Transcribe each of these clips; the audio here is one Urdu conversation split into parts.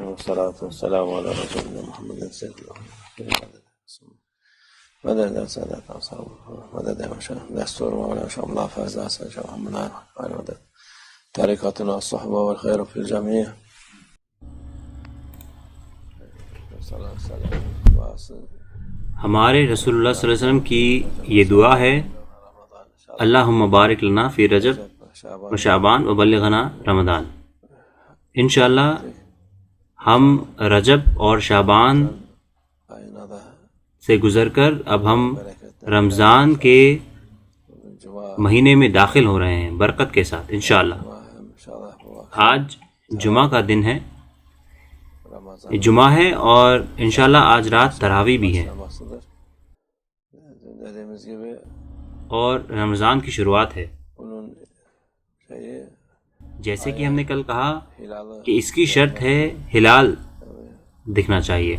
والصلاة والسلام على رسولنا محمد سيد الله مدد سادات أصحاب مدد دستور مولانا شاء الله فاز أسأل شاء محمد على مدد طريقتنا الصحبة والخير في الجميع. ہمارے رسول اللہ صلی اللہ علیہ وسلم کی یہ دعا ہے، اللہم بارک لنا فی رجب و شعبان و بلغنا رمضان. انشاءاللہ ہم رجب اور شعبان سے گزر کر اب ہم رمضان کے مہینے میں داخل ہو رہے ہیں برکت کے ساتھ انشاءاللہ. آج جمعہ کا دن ہے، جمعہ ہے اور انشاءاللہ آج رات تراویح بھی ہے اور رمضان کی شروعات ہے. جیسے کہ ہم نے کل کہا کہ اس کی شرط ہے ہلال دکھنا چاہیے.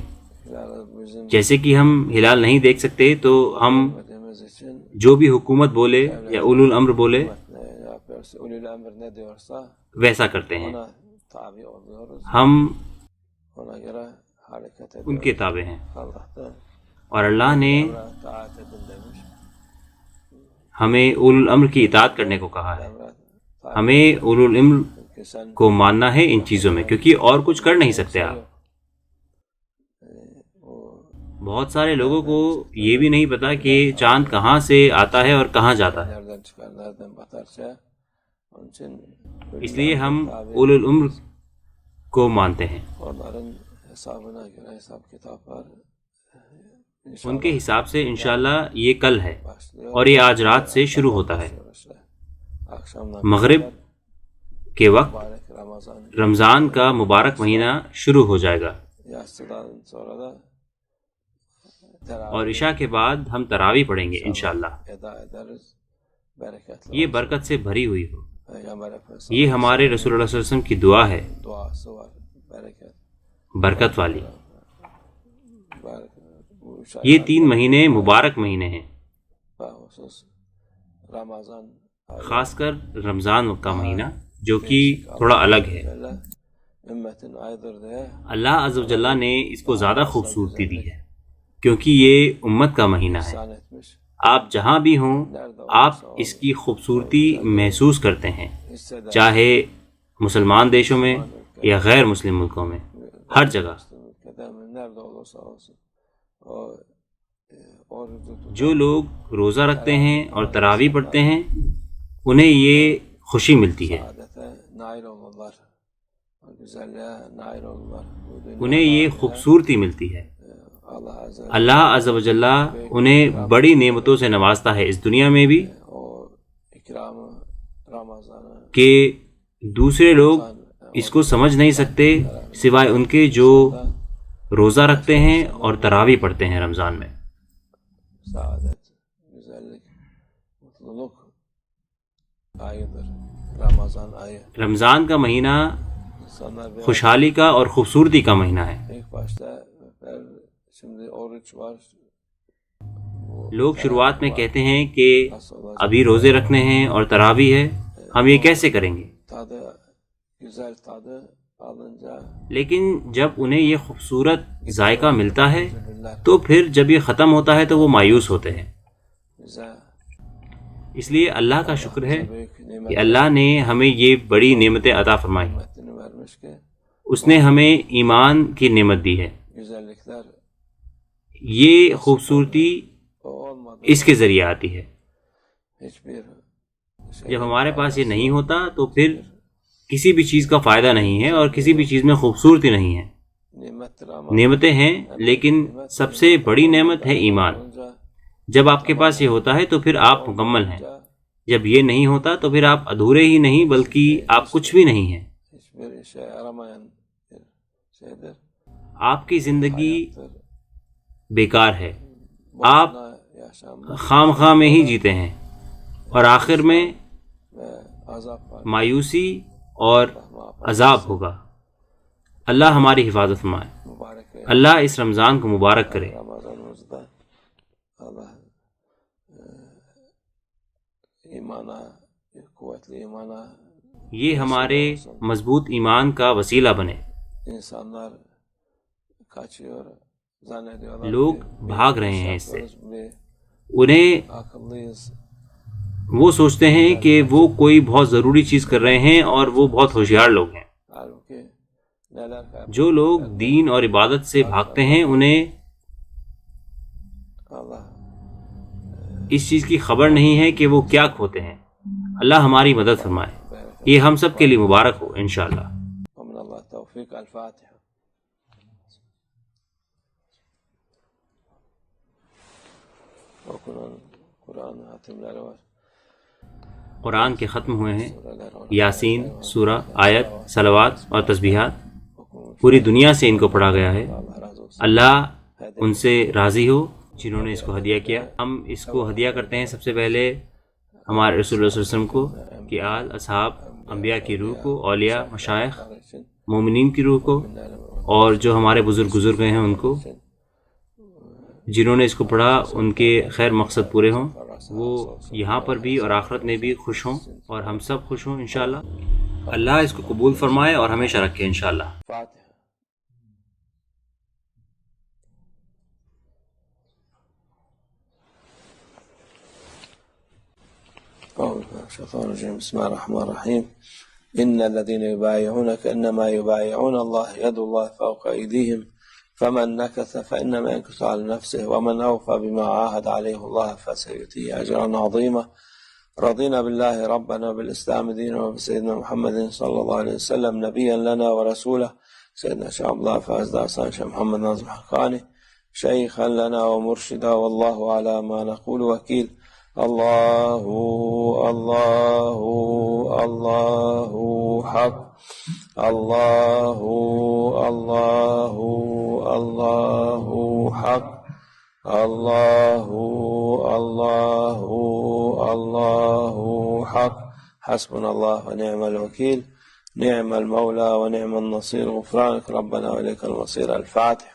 جیسے کہ ہم ہلال نہیں دیکھ سکتے تو ہم جو بھی حکومت بولے یا اولو الامر بولے ویسا کرتے ہیں، ہم ان کے تابع ہیں. اور اللہ نے ہمیں اولو الامر کی اطاعت کرنے کو کہا ہے. ہمیں اولو الامر کو ماننا ہے ان چیزوں میں، کیونکہ اور کچھ کر نہیں سکتے آپ. بہت سارے لوگوں کو یہ بھی نہیں پتا کہ چاند کہاں سے آتا ہے اور کہاں جاتا ہے، اس لیے ہم اولو الامر کو مانتے ہیں. ان کے حساب سے انشاءاللہ یہ کل ہے اور یہ آج رات سے شروع ہوتا ہے. مغرب کے وقت رمضان کا مبارک مہینہ شروع ہو جائے گا اور عشاء کے بعد ہم تراویح پڑھیں گے انشاءاللہ. یہ برکت سے بھری ہوئی ہو، یہ ہمارے رسول اللہ صلی اللہ علیہ وسلم کی دعا ہے برکت والی. یہ 3 مہینے مبارک مہینے ہیں، خاص کر رمضان کا مہینہ جو کہ تھوڑا الگ ہے. اللہ عز و جل نے اس کو زیادہ خوبصورتی دی ہے کیونکہ یہ امت کا مہینہ ہے. آپ جہاں بھی ہوں آپ اس کی خوبصورتی محسوس کرتے ہیں، چاہے مسلمان دیشوں میں یا غیر مسلم ملکوں میں، ہر جگہ. جو لوگ روزہ رکھتے ہیں اور تراویح پڑھتے ہیں انہیں یہ خوشی ملتی ہے، انہیں یہ خوبصورتی ملتی ہے. اللہ عز و جل انہیں بڑی نعمتوں سے نوازتا ہے اس دنیا میں بھی کہ دوسرے لوگ اس کو سمجھ نہیں سکتے سوائے ان کے جو روزہ رکھتے ہیں اور تراویح پڑھتے ہیں رمضان میں. رمضان کا مہینہ خوشحالی کا اور خوبصورتی کا مہینہ ہے. لوگ شروعات میں کہتے ہیں کہ ابھی روزے رکھنے ہیں اور تراویح ہے، ہم یہ کیسے کریں گے؟ لیکن جب انہیں یہ خوبصورت ذائقہ ملتا ہے تو پھر جب یہ ختم ہوتا ہے تو وہ مایوس ہوتے ہیں. اس لیے اللہ کا شکر ہے کہ اللہ نے ہمیں یہ بڑی نعمتیں عطا فرمائی. اس نے ہمیں ایمان کی نعمت دی ہے. یہ خوبصورتی اس کے ذریعے آتی ہے. جب ہمارے پاس یہ نہیں ہوتا تو پھر کسی بھی چیز کا فائدہ نہیں ہے اور کسی بھی چیز میں خوبصورتی نہیں ہے. نعمتیں ہیں لیکن سب سے بڑی نعمت ہے ایمان. جب آپ کے پاس یہ ہوتا ہے تو پھر آپ مکمل ہیں، جب یہ نہیں ہوتا تو پھر آپ ادھورے ہی نہیں بلکہ آپ کچھ بھی نہیں ہیں. آپ کی زندگی بیکار ہے، آپ خام خواہ میں ہی جیتے ہیں اور آخر میں مایوسی اور عذاب ہوگا. اللہ ہماری حفاظت فرمائے. اللہ اس رمضان کو مبارک کرے. یہ ہمارے مضبوط ایمان کا وسیلہ بنے. لوگ بھاگ رہے ہیں اس سے. انہیں وہ سوچتے ہیں کہ وہ کوئی بہت ضروری چیز کر رہے ہیں اور وہ بہت ہوشیار لوگ ہیں. جو لوگ دین اور عبادت سے بھاگتے ہیں انہیں اس چیز کی خبر نہیں ہے کہ وہ کیا کھوتے ہیں. اللہ ہماری مدد فرمائے. یہ ہم سب کے لیے مبارک ہو انشاءاللہ. قرآن کے ختم ہوئے ہیں یاسین سورہ، آیت، صلوات اور تسبیحات. پوری دنیا سے ان کو پڑھا گیا ہے. اللہ ان سے راضی ہو جنہوں نے اس کو ہدیہ کیا. ہم اس کو ہدیہ کرتے ہیں سب سے پہلے ہمارے رسول اللہ صلی اللہ علیہ وسلم کو، کہ آل، اصحاب، انبیاء کی روح کو، اولیاء، مشائخ، مومنین کی روح کو، اور جو ہمارے بزرگ ہیں ان کو. جنہوں نے اس کو پڑھا ان کے خیر مقصد پورے ہوں، وہ یہاں پر بھی اور آخرت میں بھی خوش ہوں، اور ہم سب خوش ہوں انشاءاللہ. اللہ اس کو قبول فرمائے اور ہمیشہ رکھے انشاءاللہ. بسم الله الرحمن الرحيم. إن الذين يبايعونك إنما يبايعون الله يد الله فوق أيديهم فمن نكث فإنما ينكث على نفسه ومن أوفى بما عاهد عليه الله فسيؤتيه أجرا عظيما. رضينا بالله ربنا وبالإسلام دينا وبسيدنا محمد صلى الله عليه وسلم نبيا لنا ورسوله. سيدنا شيخ عبد الله فاز دعسان شيخ محمد ناظم حقاني شيخا لنا ومرشدا، والله على ما نقول وكيل. الله الله الله حق، الله الله الله حق، الله الله الله حق. حسبنا الله ونعم الوكيل، نعم المولى ونعم النصير. غفرانك ربنا وإليك المصير. الفاتح.